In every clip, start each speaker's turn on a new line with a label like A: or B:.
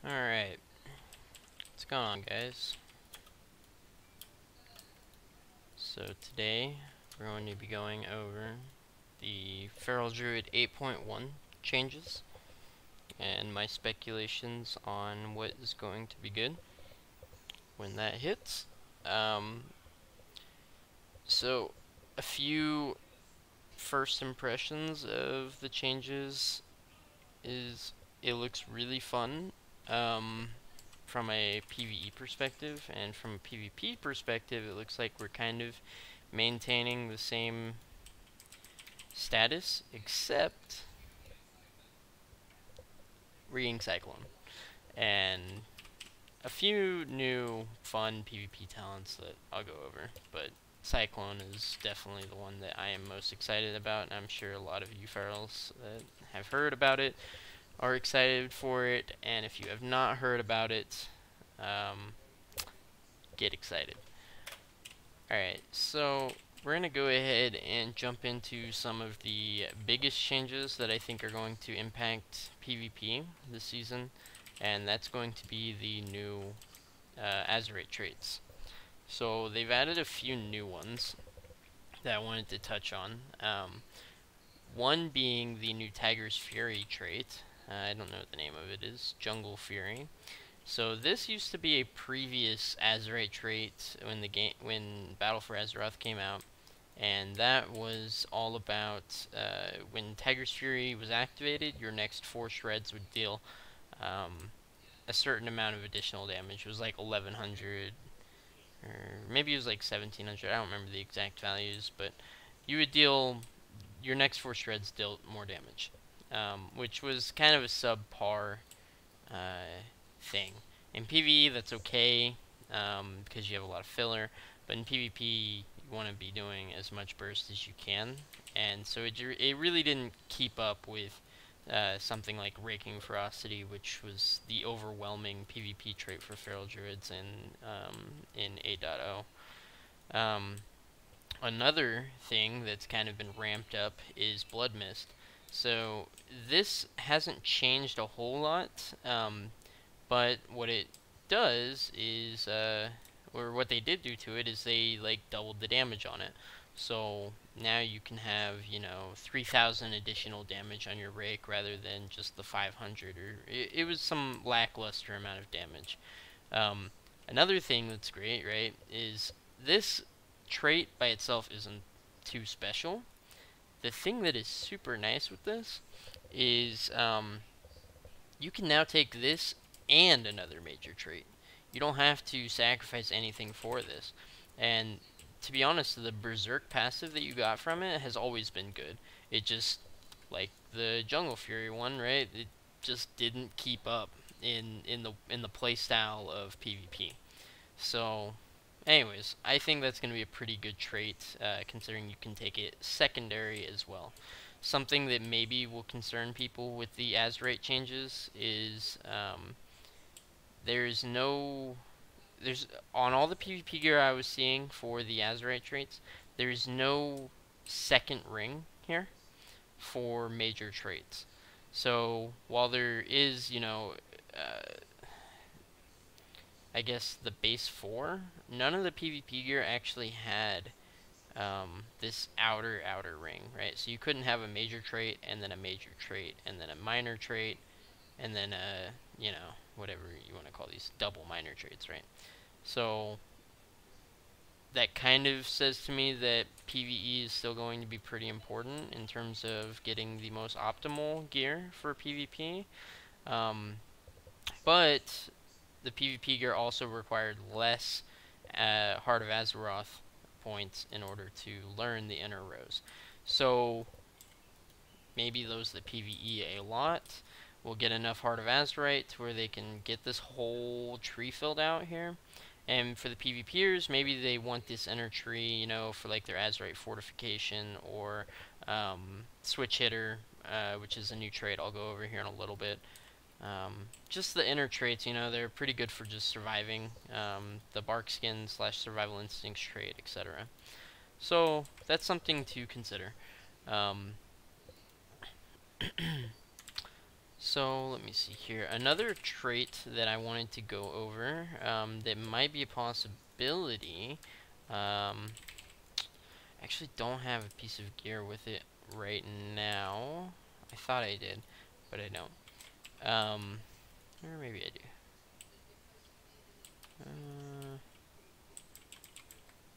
A: Alright, what's going on, guys? So today we're going to be going over the Feral Druid 8.1 changes and my speculations on what is going to be good when that hits. Um, so a few first impressions of the changes is it looks really fun. From a PvE perspective, and from a PvP perspective, it looks like we're kind of maintaining the same status, except reading Cyclone. And a few new fun PvP talents that I'll go over, but Cyclone is definitely the one that I am most excited about, and I'm sure a lot of you ferals that have heard about it are excited for it, and if you have not heard about it, get excited. Alright, so we're going to go ahead and jump into some of the biggest changes that I think are going to impact PvP this season, and that's going to be the new azerite traits. So they've added a few new ones that I wanted to touch on. One being the new Tiger's Fury trait. I don't know what the name of it is. Jungle Fury. So this used to be a previous azerite trait when Battle for Azeroth came out, and that was all about when Tiger's Fury was activated, your next 4 shreds would deal a certain amount of additional damage. It was like 1100, or maybe it was like 1700. I don't remember the exact values, but you would deal your next 4 shreds dealt more damage, which was kind of a subpar thing. In PvE, that's okay, because you have a lot of filler, but in PvP, you want to be doing as much burst as you can, and so it really didn't keep up with something like Raking Ferocity, which was the overwhelming PvP trait for Feral Druids in 8.0. Another thing that's kind of been ramped up is Blood Mist. So this hasn't changed a whole lot, but what it does is, or what they did do to it is they like doubled the damage on it. So now you can have, 3,000 additional damage on your rake rather than just the 500, or it was some lackluster amount of damage. Another thing that's great, right, is this trait by itself isn't too special. The thing that is super nice with this is you can now take this and another major trait. You don't have to sacrifice anything for this. And to be honest, the Berserk passive that you got from it has always been good. It just, like the Jungle Fury one, right? It just didn't keep up in the playstyle of PvP. So, anyways, I think that's going to be a pretty good trait, considering you can take it secondary as well. Something that maybe will concern people with the azerite changes is there's on all the PvP gear I was seeing for the azerite traits, there's no second ring here for major traits. So while there is, I guess the base 4, none of the PvP gear actually had this outer ring, right? So you couldn't have a major trait and then a major trait and then a minor trait and then a, whatever you want to call these, double minor traits, right? So that kind of says to me that PvE is still going to be pretty important in terms of getting the most optimal gear for PvP. But the PvP gear also required less Heart of Azeroth points in order to learn the inner rows. So maybe those that PvE a lot will get enough Heart of Azerite to where they can get this whole tree filled out here. And for the PvPers, maybe they want this inner tree, for like their Azerite fortification or switch hitter, which is a new trait I'll go over here in a little bit. Just the inner traits, they're pretty good for just surviving. The bark skin / survival instincts trait, etc. So that's something to consider. So let me see here. Another trait that I wanted to go over that might be a possibility. Actually don't have a piece of gear with it right now. I thought I did, but I don't. Or maybe I do.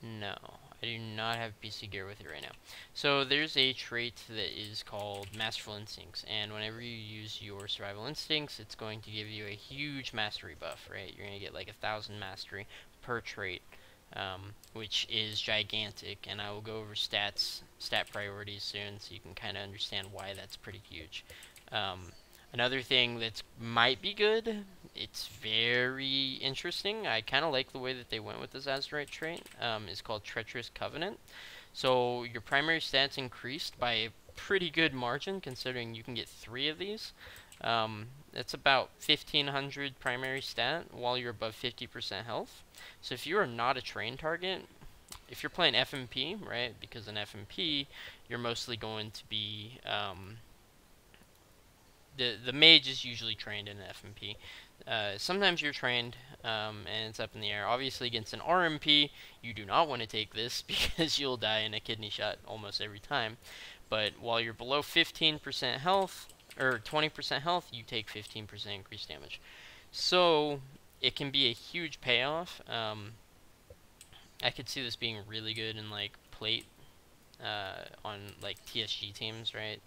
A: No, I do not have PC gear with it right now. So there's a trait that is called Masterful Instincts, and whenever you use your Survival Instincts, it's going to give you a huge mastery buff, right? You're going to get like 1,000 mastery per trait, which is gigantic, and I will go over stat priorities soon, so you can kind of understand why that's pretty huge. Another thing that might be good, it's very interesting. I kind of like the way that they went with this azerite trait. Is called Treacherous Covenant. So your primary stats increased by a pretty good margin, considering you can get 3 of these. That's about 1,500 primary stat while you're above 50% health. So if you are not a train target, if you're playing FMP, right, because in FMP, you're mostly going to be the mage is usually trained in FMP. Sometimes you're trained, and it's up in the air. Obviously, against an RMP, you do not want to take this because you'll die in a kidney shot almost every time. But while you're below 15% health, or 20% health, you take 15% increased damage. So, it can be a huge payoff. I could see this being really good in, like, plate, on, like, TSG teams, right?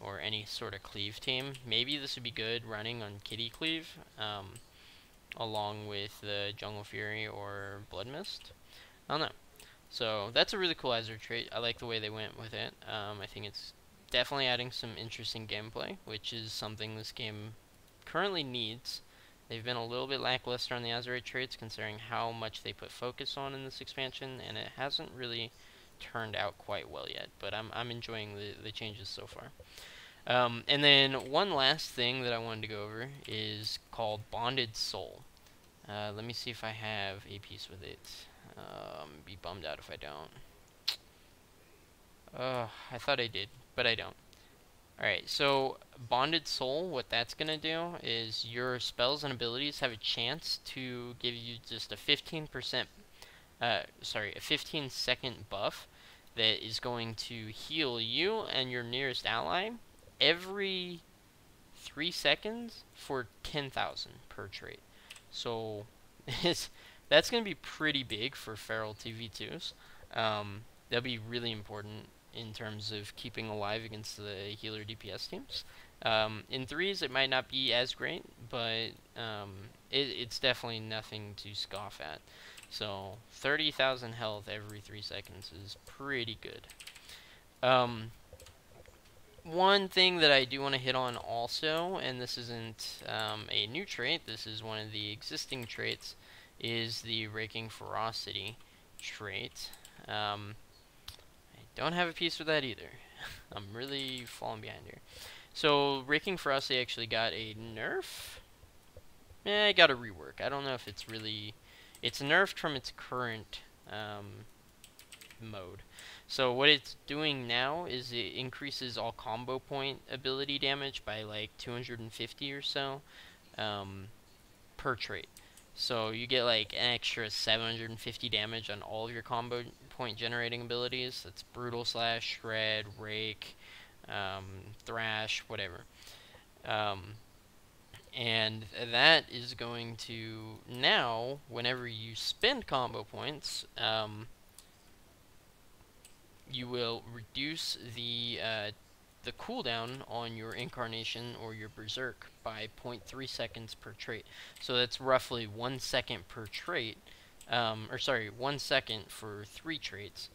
A: Or any sort of cleave team. Maybe this would be good running on kitty cleave, along with the Jungle Fury or Blood Mist. I don't know. So that's a really cool Azure trait. I like the way they went with it. I think it's definitely adding some interesting gameplay, which is something this game currently needs. They've been a little bit lackluster on the Azerite traits, considering how much they put focus on in this expansion, and it hasn't really turned out quite well yet. But I'm enjoying the changes so far. And then one last thing that I wanted to go over is called Bonded Soul. Let me see if I have a piece with it. Be bummed out if I don't. I thought I did, but I don't. Alright, so Bonded Soul, what that's going to do is your spells and abilities have a chance to give you just a 15%, a 15-second buff that is going to heal you and your nearest ally every 3 seconds for 10,000 per trait. So that's going to be pretty big for feral TV2s. That'll be really important in terms of keeping alive against the healer DPS teams. In threes, it might not be as great, but it's definitely nothing to scoff at. So 30,000 health every 3 seconds is pretty good. One thing that I do want to hit on also, and this isn't a new trait, this is one of the existing traits, is the Raking Ferocity trait. I don't have a piece for that either. I'm really falling behind here. So, Raking Ferocity actually got a nerf? It got a rework. I don't know if it's really... It's nerfed from its current mode. So what it's doing now is it increases all combo point ability damage by like 250 or so per trait. So you get like an extra 750 damage on all of your combo point generating abilities. That's Brutal Slash, Shred, Rake, Thrash, whatever. And that is going to now, whenever you spend combo points, you will reduce the cooldown on your Incarnation or your Berserk by 0.3 seconds per trait. So that's roughly 1 second per trait, 1 second for 3 traits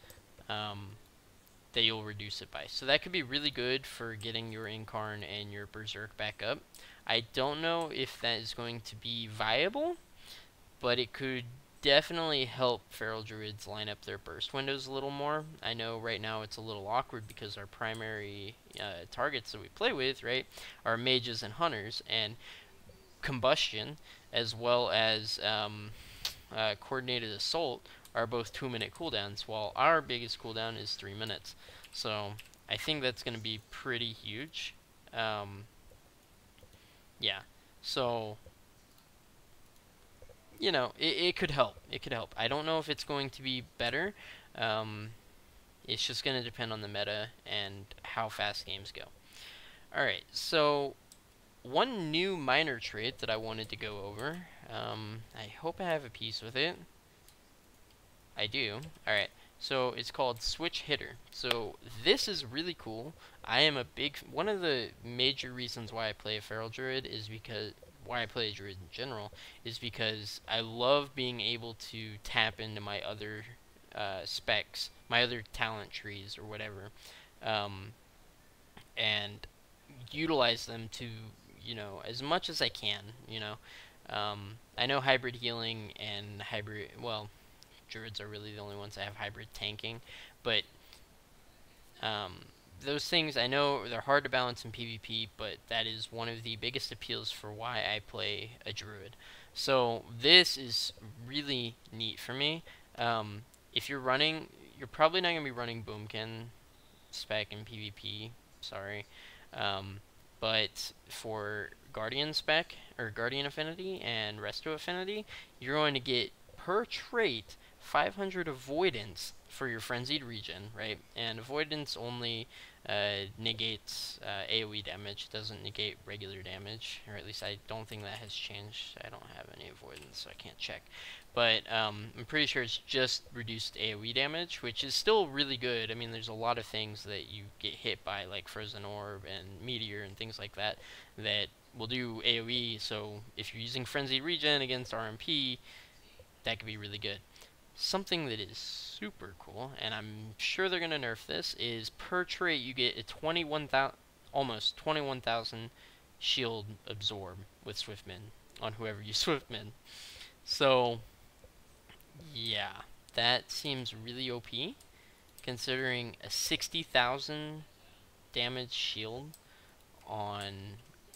A: that you'll reduce it by. So that could be really good for getting your Incarn and your Berserk back up. I don't know if that is going to be viable, but it could definitely help Feral Druids line up their burst windows a little more. I know right now it's a little awkward because our primary targets that we play with, right, are mages and hunters, and Combustion as well as Coordinated Assault are both 2-minute cooldowns, while our biggest cooldown is 3 minutes. So I think that's going to be pretty huge. Yeah. So, you know, it could help. It could help. I don't know if it's going to be better. Um, it's just going to depend on the meta and how fast games go. Alright, so one new minor trait that I wanted to go over. I hope I have a piece with it. I do. Alright, so it's called Switch Hitter. So this is really cool. I am a big... One of the major reasons why I play a Feral Druid is because... Why I play a Druid in general is because I love being able to tap into my other specs, my other talent trees or whatever, um, and utilize them to, you know, as much as I can, you know. I know hybrid healing and hybrid, well, druids are really the only ones that have hybrid tanking, but um, those things, I know they're hard to balance in PvP, but that is one of the biggest appeals for why I play a druid. So this is really neat for me. If you're running, you're probably not going to be running Boomkin spec in PvP, sorry. Um, but for Guardian spec, or Guardian affinity and Resto affinity, you're going to get per trait 500 avoidance for your frenzied region, right? And avoidance only negates AoE damage, doesn't negate regular damage, or at least I don't think that has changed. I don't have any avoidance, so I can't check. But I'm pretty sure it's just reduced AoE damage, which is still really good. I mean, there's a lot of things that you get hit by, like Frozen Orb and Meteor and things like that, that will do AoE, so if you're using Frenzied Regen against RMP, that could be really good. Something that is super cool, and I'm sure they're going to nerf this, is per trait you get a 21,000, almost 21,000 shield absorb with Swiftmin on whoever you Swiftmin. So, yeah, that seems really OP, considering a 60,000 damage shield on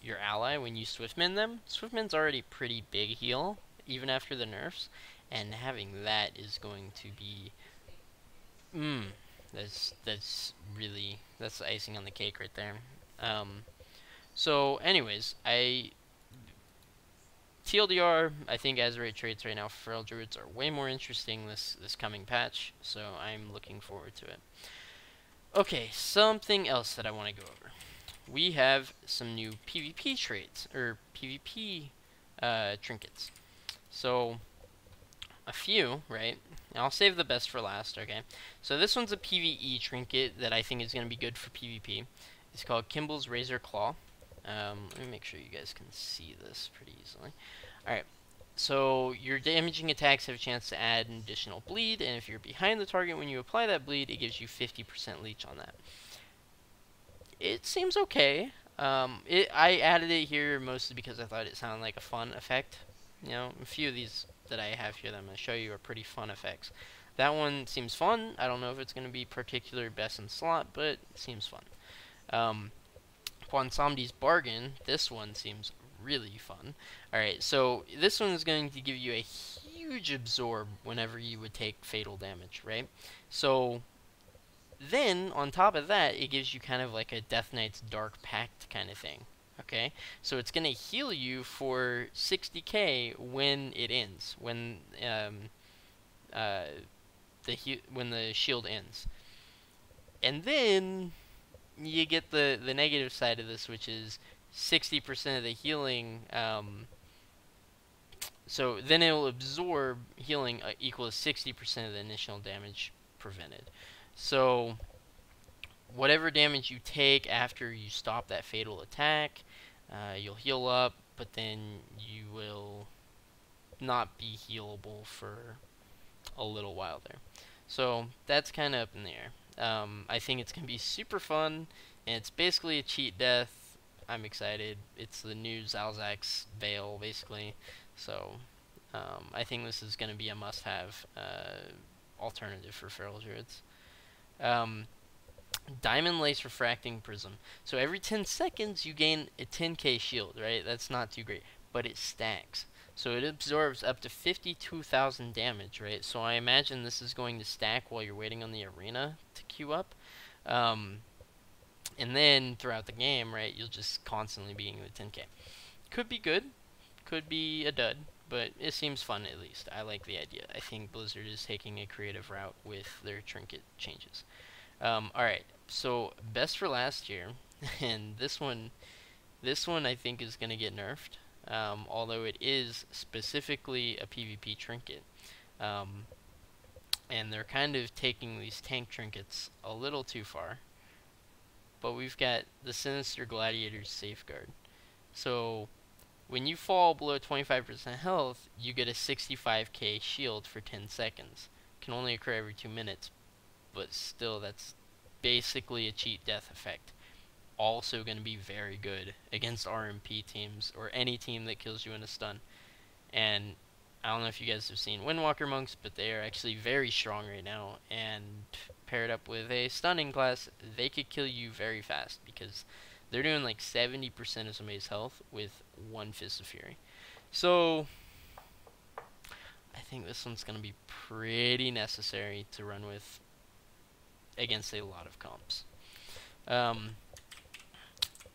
A: your ally when you Swiftmin them. Swiftmin's already pretty big heal, even after the nerfs, and having that is going to be, that's really, that's the icing on the cake right there. So anyways, TLDR, I think azerite traits right now for Feral Druids are way more interesting this coming patch, so I'm looking forward to it. Okay, something else that I want to go over. We have some new PvP traits, or PvP trinkets. So, a few, right? And I'll save the best for last, okay? So this one's a PvE trinket that I think is going to be good for PvP. It's called Kimball's Razor Claw. Let me make sure you guys can see this pretty easily. Alright, so your damaging attacks have a chance to add an additional bleed, and if you're behind the target when you apply that bleed, it gives you 50% leech on that. It seems okay. I added it here mostly because I thought it sounded like a fun effect. You know, a few of these that I have here that I'm going to show you are pretty fun effects. That one seems fun. I don't know if it's going to be particular best in slot, but it seems fun. Ponsomdi's Bargain, this one seems really fun. Alright, so this one is going to give you a huge absorb whenever you would take fatal damage, right? So then, on top of that, it gives you kind of like a Death Knight's Dark Pact kind of thing. Okay? So it's going to heal you for 60k when it ends. When when the shield ends. And then you get the negative side of this, which is 60% of the healing. So then it will absorb healing equal to 60% of the initial damage prevented. So whatever damage you take after you stop that fatal attack, you'll heal up, but then you will not be healable for a little while there. So that's kind of up in the air. I think it's going to be super fun, and it's basically a cheat death. I'm excited. It's the new Zalzak's Veil, basically. So I think this is going to be a must-have alternative for Feral Druids. Diamond Lace Refracting Prism. So every 10 seconds you gain a 10k shield, right? That's not too great, but it stacks. So it absorbs up to 52,000 damage, right? So I imagine this is going to stack while you're waiting on the arena to queue up. And then throughout the game, right, you'll just constantly be getting the 10k. Could be good, could be a dud, but it seems fun at least. I like the idea. I think Blizzard is taking a creative route with their trinket changes. Alright, so best for last year, and this one I think is gonna get nerfed. Although it is specifically a PvP trinket. Um, and they're kind of taking these tank trinkets a little too far. But we've got the Sinister Gladiator's Safeguard. So when you fall below 25% health, you get a 65k shield for 10 seconds. Can only occur every 2 minutes, but still that's basically a cheat death effect. Also going to be very good against RMP teams or any team that kills you in a stun. And I don't know if you guys have seen Windwalker monks, but they are actually very strong right now, and paired up with a stunning class, they could kill you very fast because they're doing like 70% of somebody's health with one Fist of Fury. So I think this one's going to be pretty necessary to run with against a lot of comps.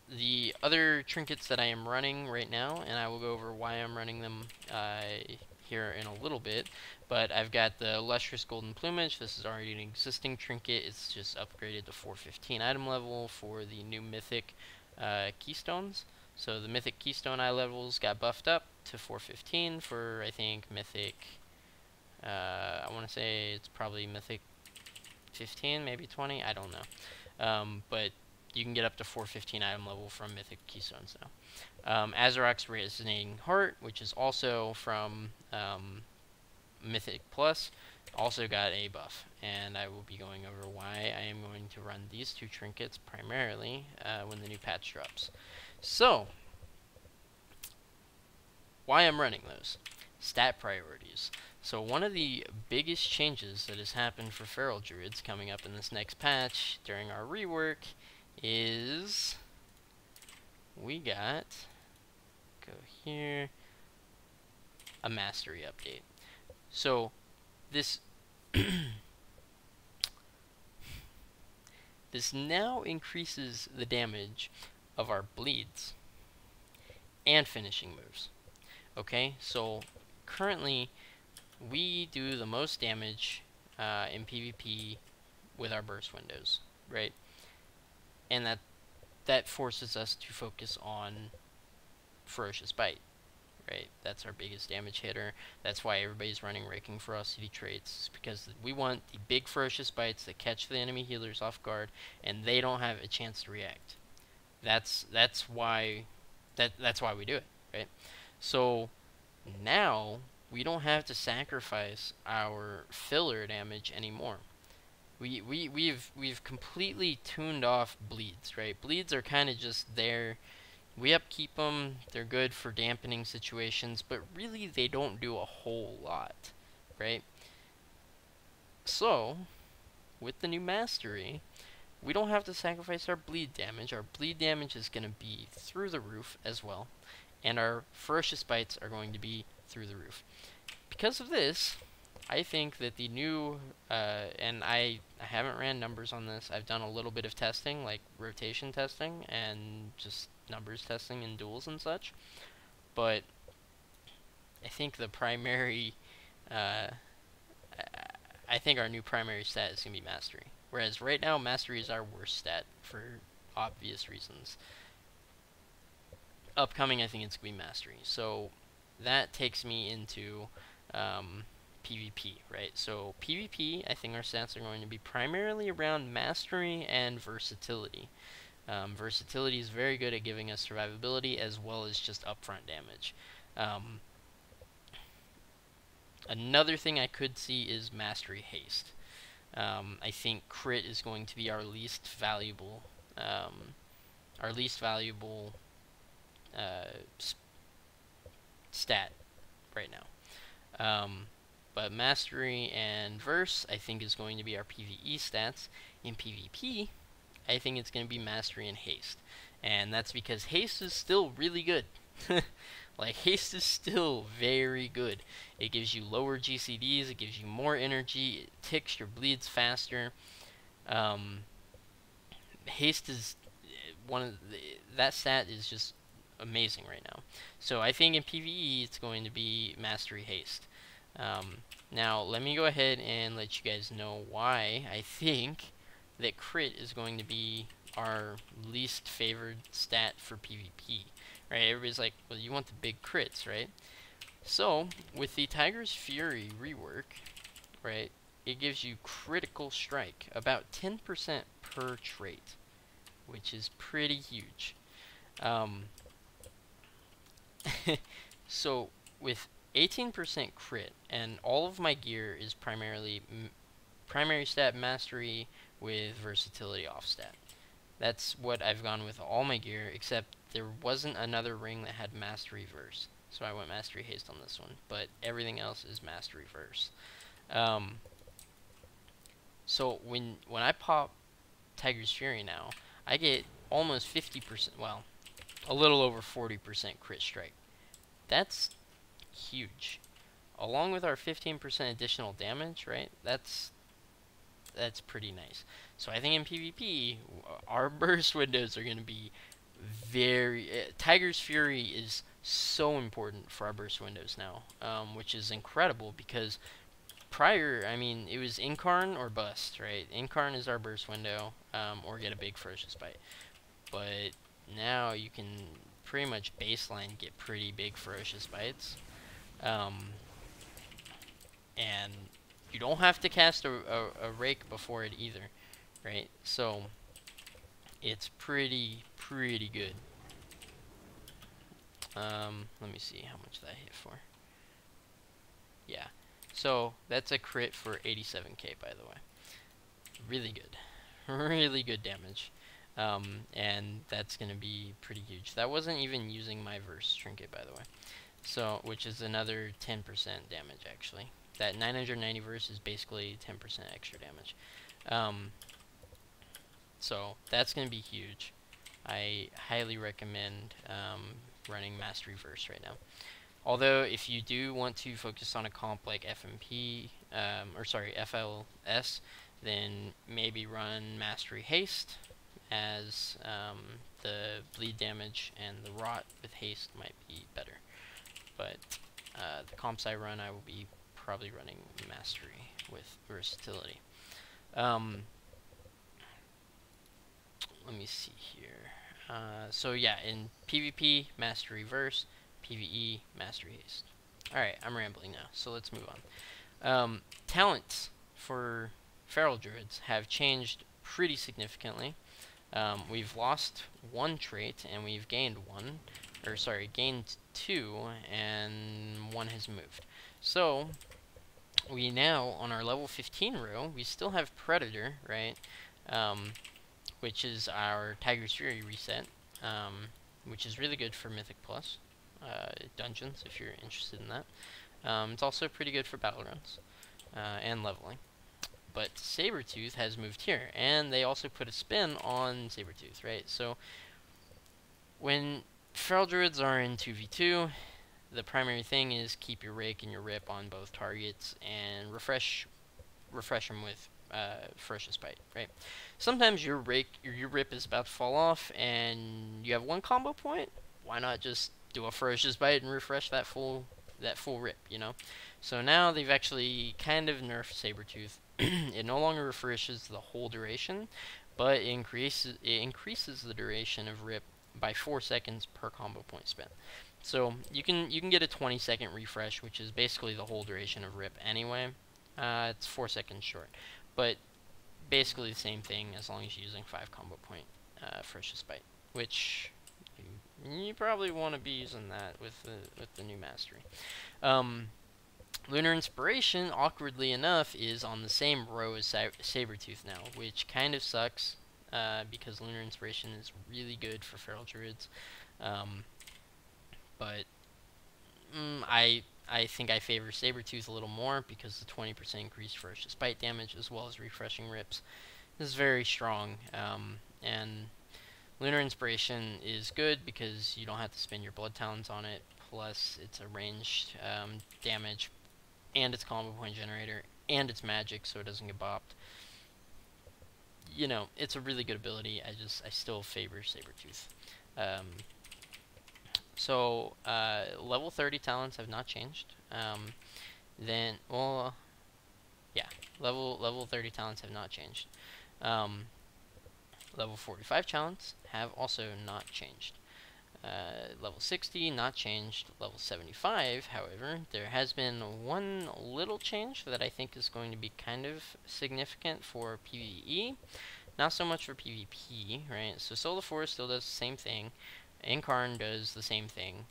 A: The other trinkets that I am running right now, and I will go over why I'm running them here in a little bit, but I've got the Lustrous Golden Plumage. This is already an existing trinket. It's just upgraded to 415 item level for the new Mythic Keystones. So the Mythic Keystone eye levels got buffed up to 415 for, I think, Mythic, I want to say it's probably Mythic 15, maybe 20, I don't know. But you can get up to 415 item level from Mythic Keystones now. Azerite's Resonating Heart, which is also from Mythic Plus, also got a buff. And I will be going over why I am going to run these two trinkets primarily when the new patch drops. So, why I'm running those. Stat priorities. So one of the biggest changes that has happened for Feral Druids coming up in this next patch during our rework is we got, go here, a mastery update. So this this now increases the damage of our bleeds and finishing moves. Okay, so currently we do the most damage in PvP with our burst windows, right? And that forces us to focus on Ferocious Bite, right? That's our biggest damage hitter. That's why everybody's running Raking Ferocity traits, because we want the big Ferocious Bites that catch the enemy healers off guard, and they don't have a chance to react. That's why we do it, right? So now we don't have to sacrifice our filler damage anymore. We've completely tuned off bleeds, right? Bleeds are kind of just there. We upkeep them. They're good for dampening situations, but really they don't do a whole lot, right? So, with the new mastery, we don't have to sacrifice our bleed damage. Our bleed damage is going to be through the roof as well, and our Ferocious Bites are going to be through the roof. Because of this, I think that the new, and I haven't ran numbers on this. I've done a little bit of testing, like rotation testing and just numbers testing in duels and such. But I think the primary, I think our new primary stat is going to be Mastery. Whereas right now, Mastery is our worst stat for obvious reasons. Upcoming, I think it's going to be Mastery. So that takes me into PvP, right? So PvP, I think our stats are going to be primarily around Mastery and Versatility. Versatility is very good at giving us survivability as well as just upfront damage. Another thing I could see is Mastery Haste. I think crit is going to be our least valuable, stat right now. But Mastery and Verse, I think, is going to be our PvE stats. In PvP, I think it's going to be Mastery and Haste. And that's because Haste is still really good. Like, Haste is still very good. It gives you lower GCDs, it gives you more energy, it ticks your bleeds faster. Haste is that stat is just amazing right now. So I think in PvE it's going to be Mastery Haste. Now let me go ahead and let you guys know why I think that crit is going to be our least favored stat for PvP. Right? Everybody's like, well, you want the big crits, right? So with the Tiger's Fury rework, right, it gives you critical strike, about 10% per trait, which is pretty huge. So with 18% crit, and all of my gear is primarily primary stat mastery with versatility off stat. That's what I've gone with all my gear, except there wasn't another ring that had mastery verse. So I went mastery haste on this one, but everything else is mastery verse. So when I pop Tiger's Fury now, I get almost 50%, well, a little over 40% crit strike. That's huge. Along with our 15% additional damage, right? That's pretty nice. So I think in PvP, our burst windows are going to be very... Tiger's Fury is so important for our burst windows now, which is incredible because prior, I mean, it was Incarn or bust, right? Incarn is our burst window, or get a big ferocious bite. But now you can pretty much baseline get pretty big ferocious bites. And you don't have to cast a rake before it either, right? So it's pretty good. Let me see how much that hit for. Yeah, so that's a crit for 87k, by the way. Really good. Really good damage. And that's going to be pretty huge. That wasn't even using my verse trinket, by the way. So, which is another 10% damage, actually. That 990 verse is basically 10% extra damage. So, that's going to be huge. I highly recommend running Mastery Verse right now. Although, if you do want to focus on a comp like FMP, or sorry, FLS, then maybe run Mastery Haste, as the bleed damage and the rot with haste might be better. But the comps I run, I will be probably running Mastery with versatility. Let me see here. So yeah, in PvP, Mastery Verse, PvE, Mastery Haste. Alright, I'm rambling now, so let's move on. Talents for Feral Druids have changed pretty significantly. We've lost one trait, and we've gained one. Or, sorry, gained two, and one has moved. So, we now, on our level 15 row, we still have Predator, right? Which is our Tiger's Fury reset, which is really good for Mythic Plus dungeons, if you're interested in that. It's also pretty good for battle runs and leveling. But Sabretooth has moved here, and they also put a spin on Sabretooth, right? So, when Feral Druids are in 2v2, the primary thing is keep your Rake and your Rip on both targets, and refresh them with Ferocious Bite, right? Sometimes your Rip is about to fall off, and you have one combo point. Why not just do a Ferocious Bite and refresh that full Rip, you know? So now they've actually kind of nerfed Sabretooth. It no longer refreshes the whole duration, but it increases the duration of Rip by 4 seconds per combo point spent. So you can get a 20-second refresh, which is basically the whole duration of Rip anyway. It's 4 seconds short, but basically the same thing as long as you're using 5 combo point Ferocious Bite, which you probably want to be using that with the new mastery. Lunar Inspiration, awkwardly enough, is on the same row as Sabretooth now, which kind of sucks, because Lunar Inspiration is really good for Feral Druids. But I think I favor Sabretooth a little more, because the 20% increased Ferocious Bite damage, as well as refreshing Rips, is very strong. And Lunar Inspiration is good, because you don't have to spend your bloodtalons on it, plus it's a ranged damage, and it's combo point generator, and it's magic, so it doesn't get bopped. You know, it's a really good ability. I still favor Sabretooth. So, level 30 talents have not changed. Then, well, yeah, level 30 talents have not changed. Level 45 talents have also not changed. Level 60, not changed. Level 75, however, there has been one little change that I think is going to be kind of significant for PvE. Not so much for PvP, right? So Soul of Forest still does the same thing. Incarn does the same thing.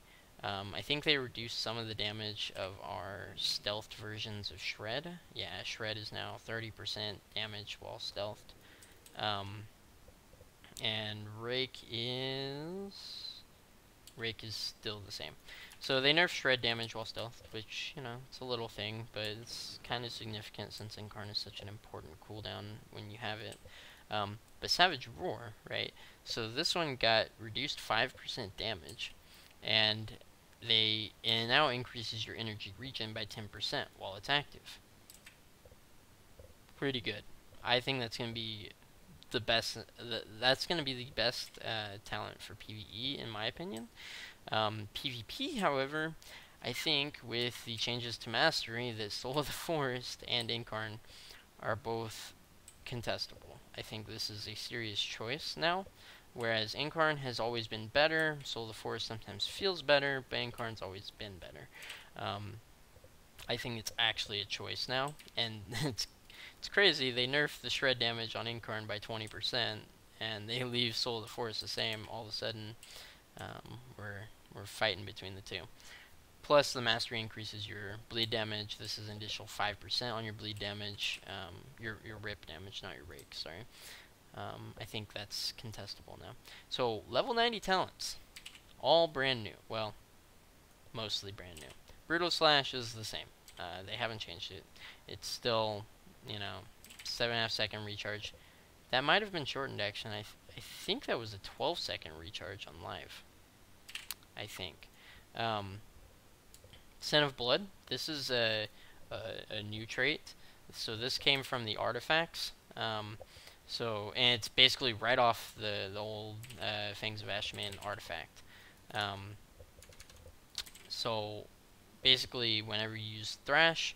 A: I think they reduced some of the damage of our stealthed versions of Shred. Yeah, Shred is now 30% damage while stealthed. And Rake is still the same. So they nerfed Shred damage while stealth, which, you know, it's a little thing, but it's kind of significant since Incarn is such an important cooldown when you have it. But Savage Roar, right? So this one got reduced 5% damage, and it now increases your energy regen by 10% while it's active. Pretty good. I think that's going to be the best. That's going to be the best talent for PvE, in my opinion. PvP, however, I think with the changes to Mastery, that Soul of the Forest and Incarn are both contestable. I think this is a serious choice now. Whereas Incarn has always been better, Soul of the Forest sometimes feels better, but Incarn's always been better. I think it's actually a choice now, and it's crazy. They nerfed the shred damage on Incarn by 20%, and they leave Soul of the Forest the same. All of a sudden, we're fighting between the two. Plus, the Mastery increases your bleed damage. This is an additional 5% on your bleed damage, your rip damage, not your rake, sorry. I think that's contestable now. So, level 90 talents. All brand new. Well, mostly brand new. Brutal Slash is the same. They haven't changed it. It's still, you know, 7.5 second recharge. That might have been shortened, actually. I think that was a 12-second recharge on live. I think. Scent of Blood. This is a new trait. So this came from the artifacts. And it's basically right off the old Fangs of Ashman artifact. So basically, whenever you use Thrash,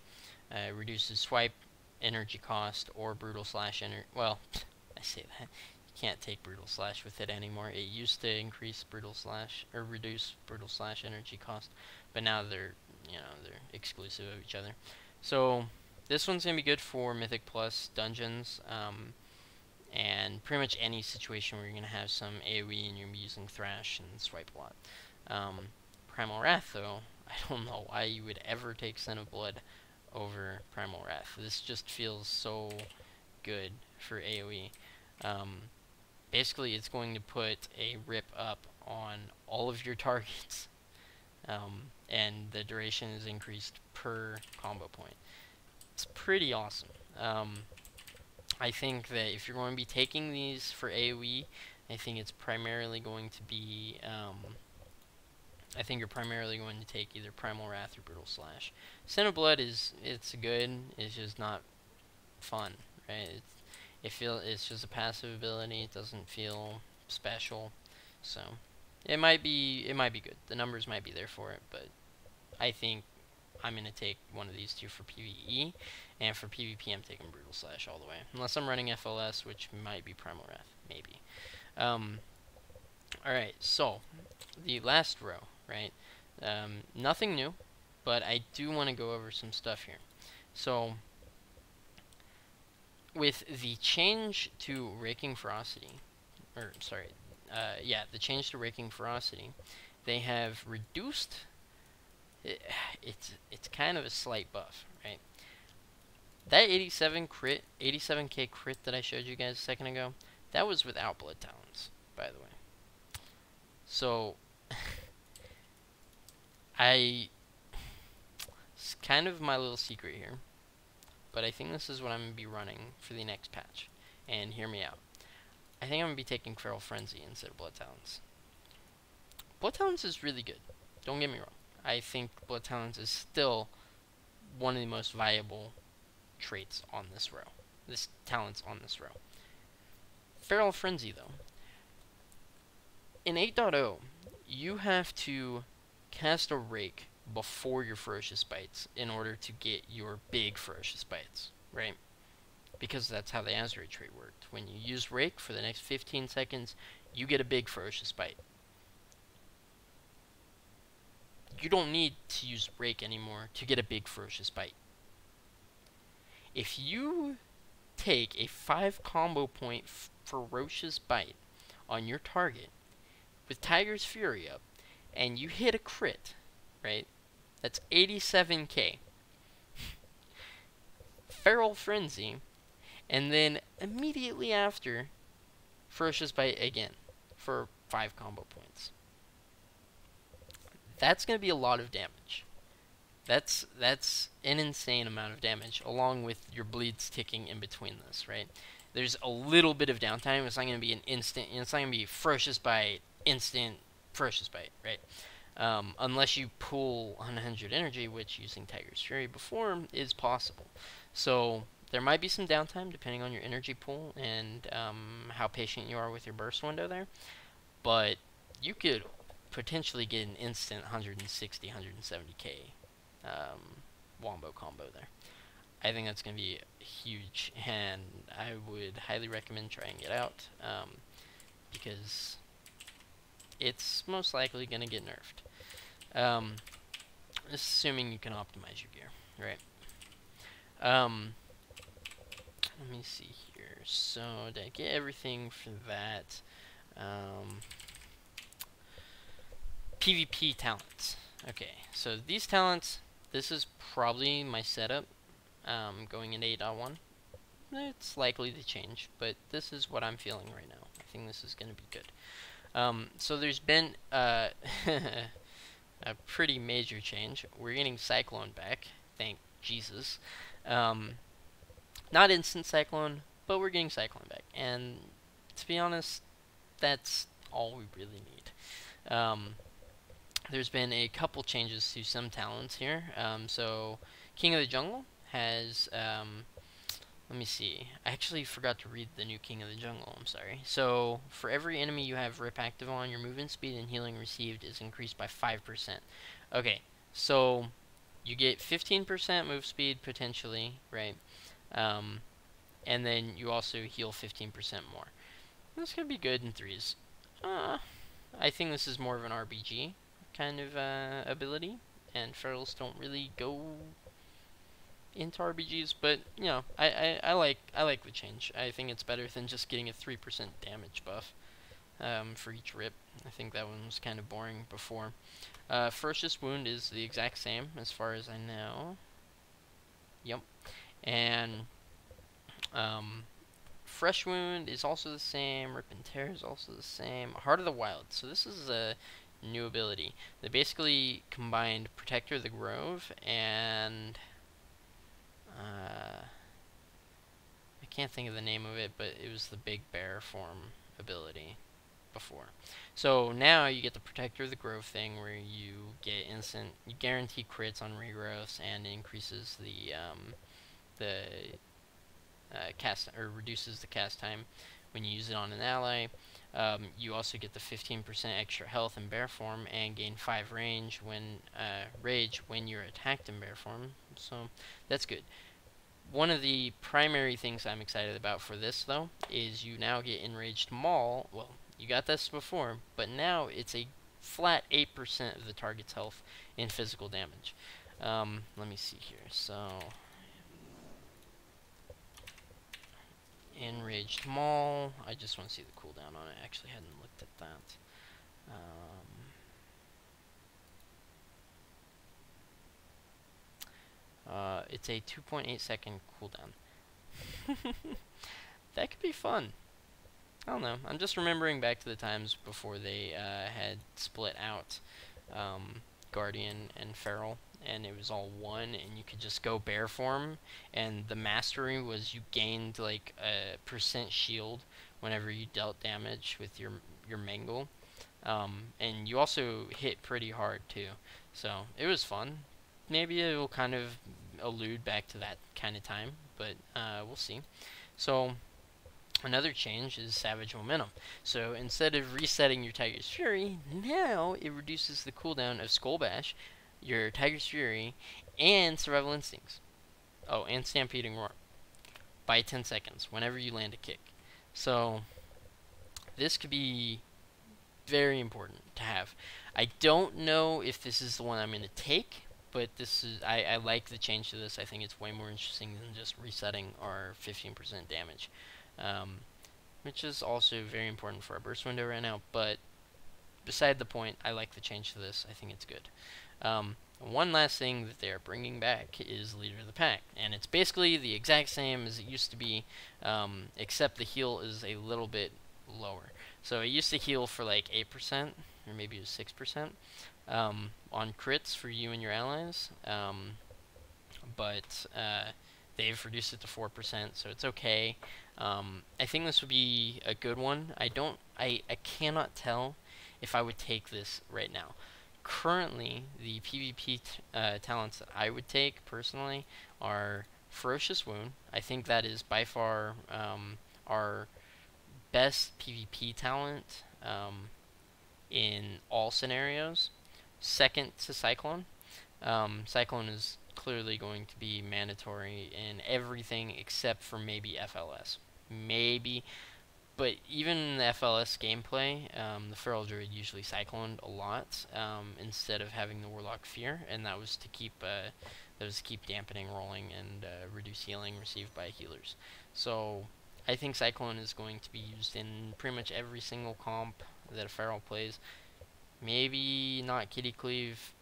A: it reduces swipe energy cost or Brutal Slash energy. Well, I say that. You can't take Brutal Slash with it anymore. It used to increase Brutal Slash or reduce Brutal Slash energy cost, but now they're exclusive of each other. So this one's gonna be good for Mythic Plus dungeons, and pretty much any situation where you're gonna have some AoE and you're using Thrash and swipe a lot. Primal Wrath, though, I don't know why you would ever take Scent of Blood over Primal Wrath. This just feels so good for AoE. Basically, it's going to put a rip up on all of your targets, and the duration is increased per combo point. It's pretty awesome. I think that if you're going to be taking these for AoE, I think it's primarily going to be, I think you're primarily going to take either Primal Wrath or Brutal Slash. Scent of Blood it's good, it's just not fun, right? It's just a passive ability, it doesn't feel special, so it might be good. The numbers might be there for it, but I think I'm going to take one of these two for PvE, and for PvP I'm taking Brutal Slash all the way. Unless I'm running FLS, which might be Primal Wrath, maybe. Alright, so, the last row, right? Nothing new, but I do want to go over some stuff here. So, with the change to Raking Ferocity, the change to Raking Ferocity, they have reduced. It's kind of a slight buff, right? That 87k crit that I showed you guys a second ago, that was without bloodtalons, by the way. So, it's kind of my little secret here, but I think this is what I'm going to be running for the next patch. And hear me out. I think I'm going to be taking Feral Frenzy instead of bloodtalons. Bloodtalons is really good. Don't get me wrong. I think bloodtalons is still one of the most viable traits on this row. Talents on this row. Feral Frenzy, though. In 8.0, you have to cast a rake before your ferocious bites in order to get your big ferocious bites, right? Because that's how the azerite trait worked. When you use rake for the next 15 seconds, you get a big ferocious bite. You don't need to use rake anymore to get a big ferocious bite. If you take a 5 combo point ferocious bite on your target with Tiger's Fury up, and you hit a crit, right? That's 87k. Feral Frenzy, and then immediately after, Ferocious Bite again for 5 combo points. That's going to be a lot of damage. That's an insane amount of damage, along with your bleeds ticking in between this, right? There's a little bit of downtime. It's not going to be an instant. It's not going to be Ferocious Bite, instant Ferocious Bite, right? Unless you pull 100 energy, which using Tiger's Fury before is possible. So there might be some downtime depending on your energy pool and how patient you are with your burst window there. But you could potentially get an instant 160, 170k wombo combo there. I think that's going to be huge, and I would highly recommend trying it out because it's most likely going to get nerfed. Assuming you can optimize your gear, right? Let me see here. So, did I get everything for that? PvP talents. Okay, so these talents, this is probably my setup going into 8.1. It's likely to change, but this is what I'm feeling right now. I think this is going to be good. So there's been a pretty major change. We're getting Cyclone back, thank Jesus. Not instant Cyclone, but we're getting Cyclone back. And to be honest, that's all we really need. There's been a couple changes to some talents here. So King of the Jungle has, let me see, I actually forgot to read the new King of the Jungle, I'm sorry. So for every enemy you have Rip active on, your movement speed and healing received is increased by 5%. Okay, so you get 15% move speed potentially, right? And then you also heal 15% more. That's going to be good in threes. I think this is more of an RBG kind of ability, and ferals don't really go into RBGs, but you know, I like the change. I think it's better than just getting a 3% damage buff for each rip. I think that one was kind of boring before. Ferocious Wound is the exact same as far as I know. Yep. And Fresh Wound is also the same. Rip and Tear is also the same. Heart of the Wild. So this is a new ability. They basically combined Protector of the Grove and I can't think of the name of it, but it was the Big Bear form ability before. So now you get the Protector of the Grove thing, where you get you guarantee crits on regrowths, and it increases the cast, or reduces the cast time when you use it on an ally. You also get the 15% extra health in bear form and gain 5 rage when you're attacked in bear form. So that's good. One of the primary things I'm excited about for this, though, is you now get Enraged Maul. Well, you got this before, but now it's a flat 8% of the target's health in physical damage. Let me see here. So Enraged Maul. I just want to see the cooldown on it. I actually hadn't looked at that. It's a 2.8 second cooldown. That could be fun. I don't know. I'm just remembering back to the times before they had split out Guardian and Feral, and it was all one, and you could just go bear form, and the mastery was you gained like a % shield whenever you dealt damage with your Mangle, and you also hit pretty hard too. So it was fun. Maybe it will kind of allude back to that kind of time, but we'll see. So Another change is Savage Momentum. So instead of resetting your Tiger's Fury, now it reduces the cooldown of Skull Bash, your Tiger's Fury, and Survival Instincts. Oh, and Stampeding Roar by 10 seconds whenever you land a kick. So this could be very important to have. I don't know if this is the one I'm going to take, but this is I like the change to this. I think it's way more interesting than just resetting our 15% damage, which is also very important for our burst window right now. But beside the point, I like the change to this. I think it's good. One last thing that they're bringing back is Leader of the Pack, and it's basically the exact same as it used to be, except the heal is a little bit lower. So it used to heal for like 8%, or maybe it was 6%, on crits for you and your allies, but they've reduced it to 4%, so it's okay. I think this would be a good one. I cannot tell if I would take this right now. Currently, the PvP talents that I would take personally are Ferocious Wound. I think that is by far our best PvP talent in all scenarios. Second to Cyclone. Cyclone is clearly going to be mandatory in everything except for maybe FLS. Maybe. But even in the FLS gameplay, the Feral Druid usually cycloned a lot instead of having the Warlock Fear, and that was to keep dampening rolling and reduce healing received by healers. So I think Cyclone is going to be used in pretty much every single comp that a Feral plays. Maybe not Kitty Cleave,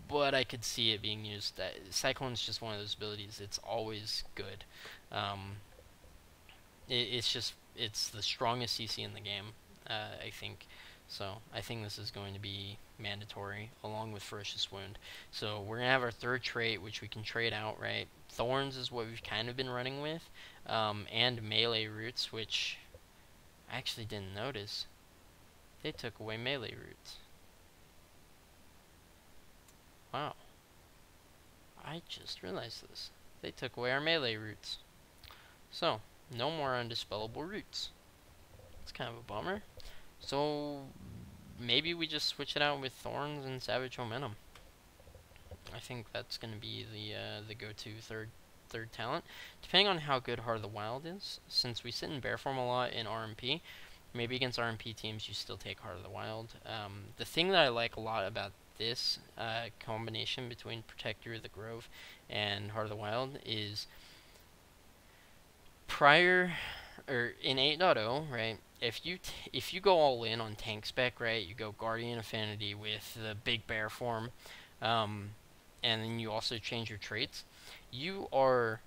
A: but I could see it being used. Cyclone is just one of those abilities. It's always good. It's the strongest CC in the game, I think. So I think this is going to be mandatory along with Ferocious Wound. So we're going to have our third trait, which we can trade out, right? Thorns is what we've kind of been running with, and melee roots, which I actually didn't notice. They took away melee roots. Wow. I just realized this. They took away our melee roots. So, no more undispellable roots. It's kind of a bummer. So, maybe we just switch it out with Thorns and Savage Momentum. I think that's going to be the go-to third talent. Depending on how good Heart of the Wild is, since we sit in bear form a lot in RMP, maybe against RMP teams you still take Heart of the Wild. The thing that I like a lot about this combination between Protector of the Grove and Heart of the Wild is prior or in 8.0, right? If you go all in on tank spec, right? You go Guardian Affinity with the big bear form, and then you also change your traits. You are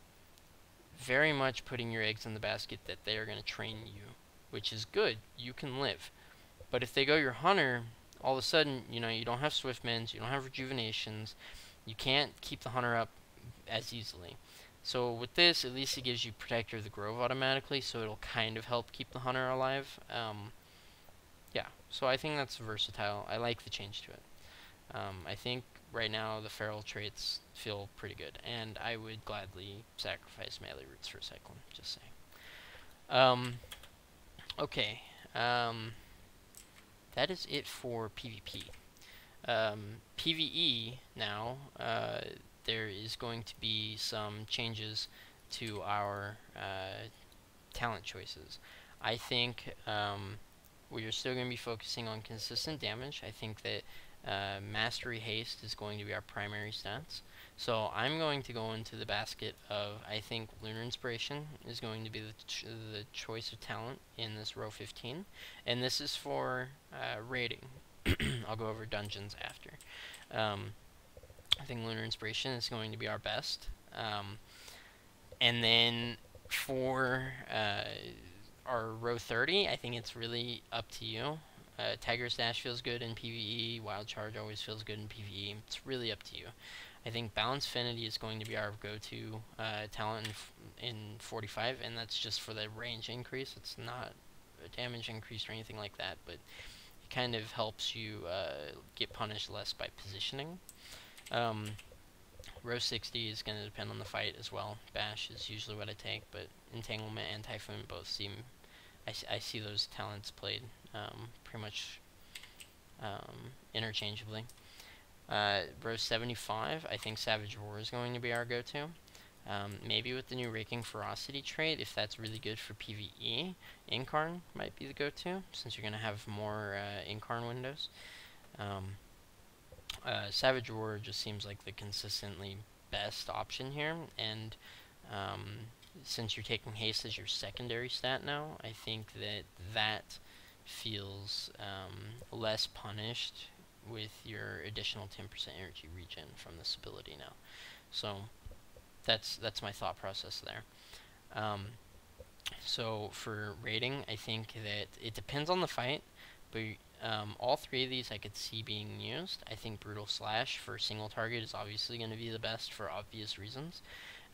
A: very much putting your eggs in the basket that they are going to train you, which is good. You can live. But if they go your Hunter, all of a sudden, you don't have Swiftmans, you don't have Rejuvenations, you can't keep the Hunter up as easily. So with this, at least it gives you Protector of the Grove automatically, so it'll kind of help keep the Hunter alive. Yeah, so I think that's versatile. I like the change to it. I think right now the feral traits feel pretty good, and I would gladly sacrifice melee roots for Cyclone, just saying. Okay, that is it for PvP. PvE now, there is going to be some changes to our talent choices. I think we are still going to be focusing on consistent damage. I think that Mastery Haste is going to be our primary stats. So I'm going to go into the basket of, I think Lunar Inspiration is going to be the choice of talent in this row 15. And this is for raiding. I'll go over dungeons after. I think Lunar Inspiration is going to be our best. And then for our row 30, I think it's really up to you. Tiger's Dash feels good in PvE. Wild Charge always feels good in PvE. It's really up to you. I think Balance Affinity is going to be our go-to talent in 45, and that's just for the range increase. It's not a damage increase or anything like that, but it kind of helps you get punished less by positioning. Row 60 is going to depend on the fight as well. Bash is usually what I take, but Entanglement and Typhoon both seem... I see those talents played pretty much interchangeably. Row 75, I think Savage Roar is going to be our go-to. Maybe with the new Raking Ferocity trait, if that's really good for PvE, Incarn might be the go-to, since you're going to have more Incarn windows. Savage Roar just seems like the consistently best option here, and since you're taking haste as your secondary stat now, I think that feels less punished with your additional 10% energy regen from this ability now. So that's my thought process there. So for rating, I think that it depends on the fight, but all three of these I could see being used. I think Brutal Slash for single target is obviously going to be the best for obvious reasons.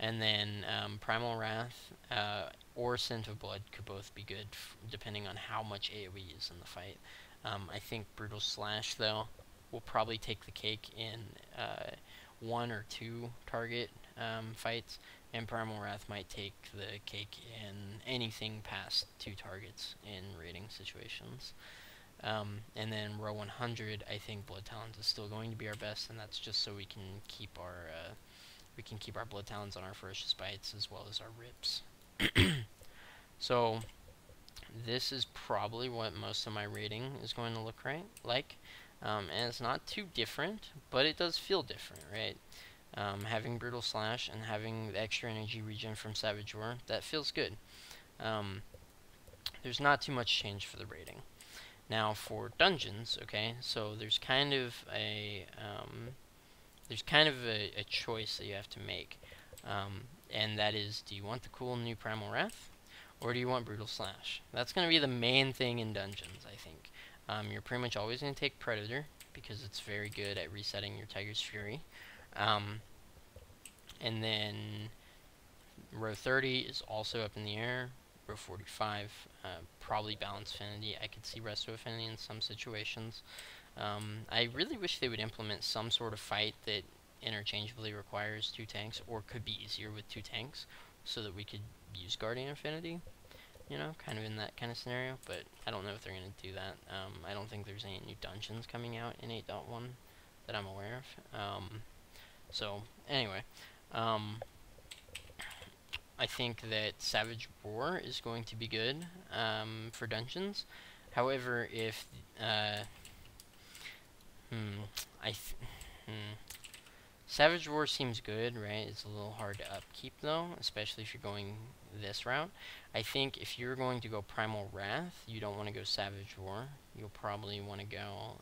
A: And then Primal Wrath or Scent of Blood could both be good depending on how much AoE is in the fight. I think Brutal Slash, though, will probably take the cake in 1 or 2 target fights, and Primal Wrath might take the cake in anything past 2 targets in raiding situations. And then row 100, I think bloodtalons is still going to be our best, and that's just so we can keep our bloodtalons on our ferocious bites as well as our rips. So this is probably what most of my rating is going to look like. And it's not too different, but it does feel different, right? Having Brutal Slash and having the extra energy regen from Savage Roar, that feels good. There's not too much change for the rating. Now for dungeons, okay, so there's kind of a choice that you have to make, and that is, do you want the cool new Primal Wrath, or do you want Brutal Slash? That's going to be the main thing in dungeons, I think. You're pretty much always going to take Predator, because it's very good at resetting your Tiger's Fury. And then row 30 is also up in the air. Row 45, probably Balanced Affinity. I could see Resto Affinity in some situations. I really wish they would implement some sort of fight that interchangeably requires 2 tanks, or could be easier with 2 tanks, so that we could use Guardian Affinity, you know, kind of in that kind of scenario, but I don't know if they're going to do that. I don't think there's any new dungeons coming out in 8.1 that I'm aware of. So, anyway, I think that Savage Roar is going to be good for dungeons. However, if Savage Roar seems good, right? It's a little hard to upkeep though, especially if you're going this route. I think if you're going to go Primal Wrath, you don't want to go Savage Roar. You'll probably want to go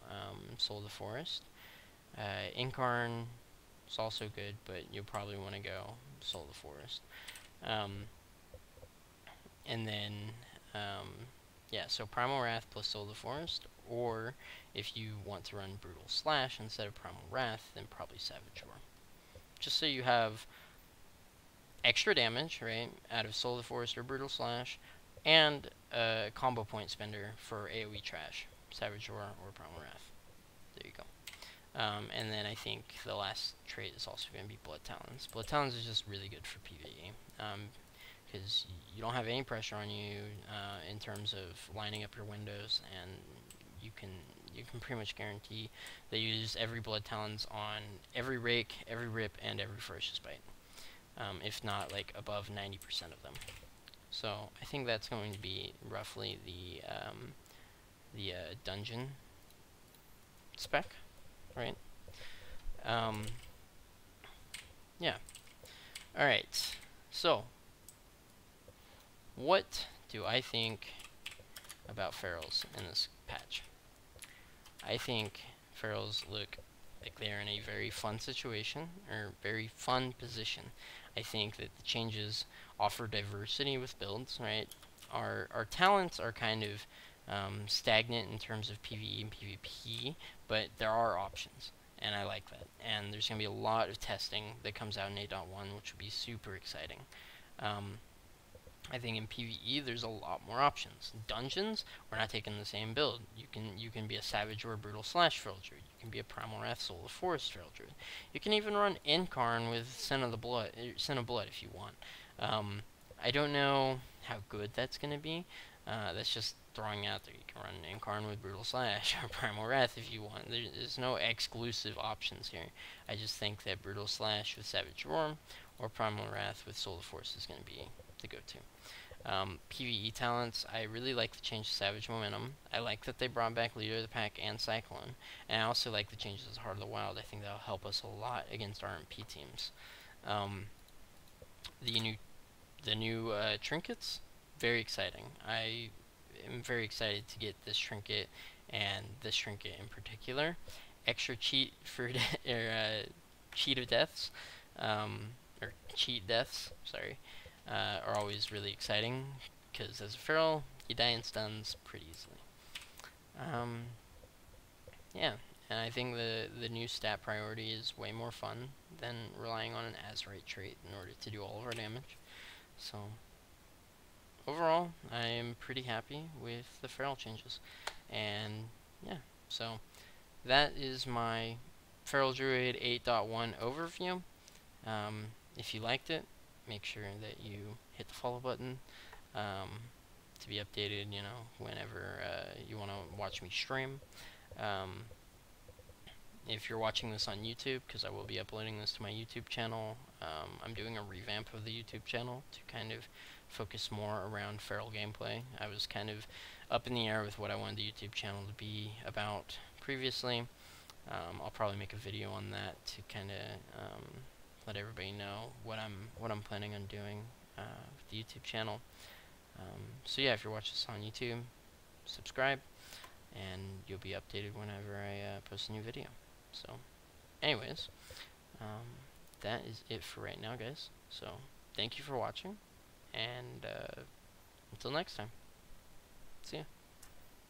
A: Soul of the Forest. Incarn is also good, but you'll probably want to go Soul of the Forest. And then, yeah, so Primal Wrath plus Soul of the Forest, or if you want to run Brutal Slash instead of Primal Wrath, then probably Savage Roar. Just so you have extra damage, right, out of Soul of the Forest or Brutal Slash, and a combo point spender for AoE trash, Savage Roar or Primal Wrath. There you go. And then I think the last trait is also going to be Bloodtalons. Bloodtalons is just really good for PvE, because you don't have any pressure on you in terms of lining up your windows, and you can pretty much guarantee that you use every Bloodtalons on every Rake, every Rip, and every Ferocious Bite, if not like above 90% of them. So I think that's going to be roughly the dungeon spec, right? Yeah. Alright, so what do I think about ferals in this patch? I think ferals look like they're in a very fun situation, or very fun position. I think that the changes offer diversity with builds, right? Our talents are kind of stagnant in terms of PvE and PvP, but there are options, and I like that. And there's going to be a lot of testing that comes out in 8.1, which will be super exciting. I think in PvE there's a lot more options. Dungeons, we're not taking the same build. You can be a Savage or a Brutal Slash Feral Druid. You can be a Primal Wrath Soul of Forest Feral Druid. You can even run Incarn with Sin of Blood if you want. I don't know how good that's gonna be. That's just throwing out there. You can run Incarn with Brutal Slash or Primal Wrath if you want. There's no exclusive options here. I just think that Brutal Slash with Savage Roar or Primal Wrath with Soul of Force is going to be the go-to. PvE talents, I really like the change to Savage Momentum. I like that they brought back Leader of the Pack and Cyclone. And I also like the changes to Heart of the Wild. I think that'll help us a lot against RMP teams. The new trinkets, very exciting. I am very excited to get this trinket and this trinket in particular. Extra cheat for cheat of deaths, or cheat deaths, sorry, are always really exciting, because as a feral, you die in stuns pretty easily. Yeah, and I think the new stat priority is way more fun than relying on an azerite trait in order to do all of our damage. So, overall, I am pretty happy with the feral changes. And, yeah, so that is my Feral Druid 8.1 overview. If you liked it, make sure that you hit the follow button to be updated, you know, whenever you want to watch me stream. If you're watching this on YouTube, because I will be uploading this to my YouTube channel, I'm doing a revamp of the YouTube channel to kind of focus more around feral gameplay. I was kind of up in the air with what I wanted the YouTube channel to be about previously. I'll probably make a video on that to kind of let everybody know what I'm planning on doing with the YouTube channel. So yeah, if you're watching this on YouTube, subscribe, and you'll be updated whenever I post a new video. So, anyways, that is it for right now, guys. So, thank you for watching, and until next time, see ya.